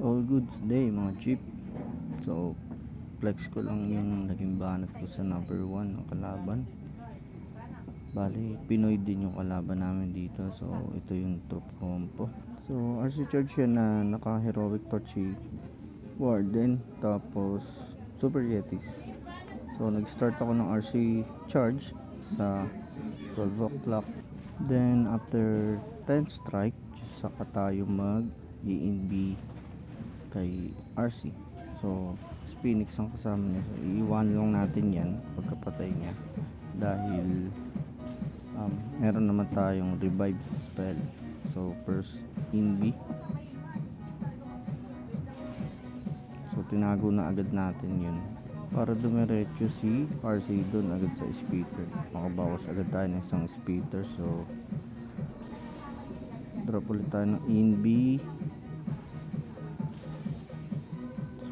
All goods day mga jeep. So flex ko lang yung naging banat ko sa number 1 ng kalaban. Bali Pinoy din yung kalaban namin dito. So ito yung top compo. So RC charge yan na naka heroic torch si Warden. Tapos Super Yetis. So nag start ako ng RC charge sa 12 o'clock. Then after 10 strike saka tayo mag ENB kay RC. So Phoenix ang kasama niya, so iiwan lang natin yan pagkapatay niya dahil meron naman tayong revive spell. So first ENB, so tinago na agad natin yun para dumiretso si RC doon agad sa speeder. Makabawas agad tayo ng isang speeder. So drop ulit tayo ng ENB.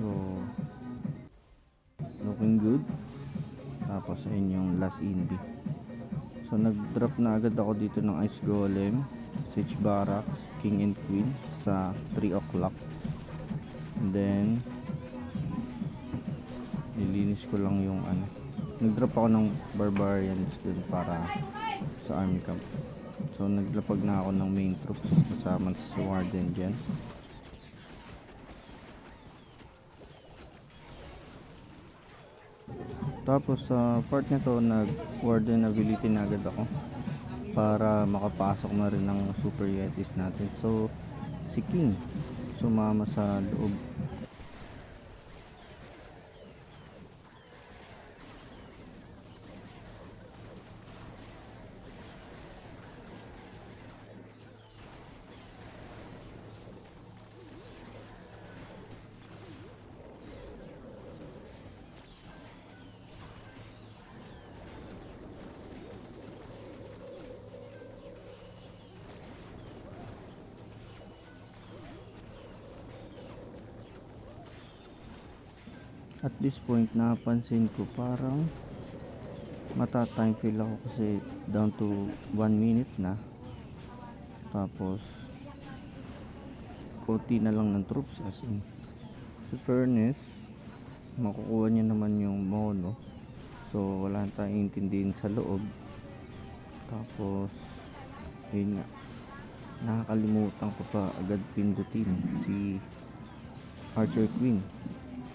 So looking good. Tapos ayun yung last ENB. So nag drop na agad ako dito ng Ice Golem, Siege Barracks, King and Queen sa 3 o'clock. And then nilinis ko lang yung nag drop ako ng Barbarians din para sa army camp. So naglapag na ako ng main troops kasama si Warden dyan. Tapos sa part na to nag Warden ability na agad ako para makapasok na rin ng Super Yetis natin. So si King sumama sa loob. At this point napansin ko parang mata-time fill ako kasi down to 1 minute na. Tapos konti na lang ng troops, as in sa furnace makukuha niya naman yung mono. So wala tayong intindihin sa loob. Tapos yun nga, nakakalimutan ko pa agad pindutin si Archer Queen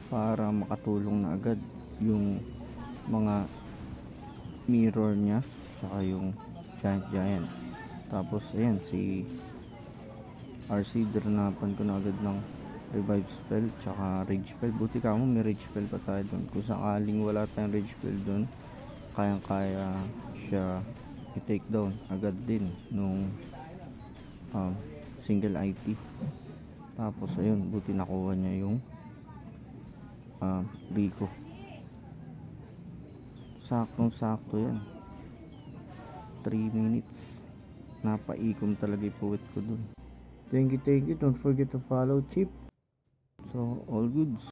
para makatulong na agad yung mga mirror niya tsaka yung giant. Tapos ayan si RC, dranapan ko na agad ng revive spell tsaka rage spell. Buti ka mo may rage spell pa tayo dun. Kung sakaling wala tayong rage spell dun, kayang kaya siya i-take down agad din nung single IT. Tapos ayun, buti nakuha niya yung Rico. Saktong sakto yan, 3 minutes. Napaikom talaga yung puwet ko dun. Thank you. Don't forget to follow Chip. So all goods.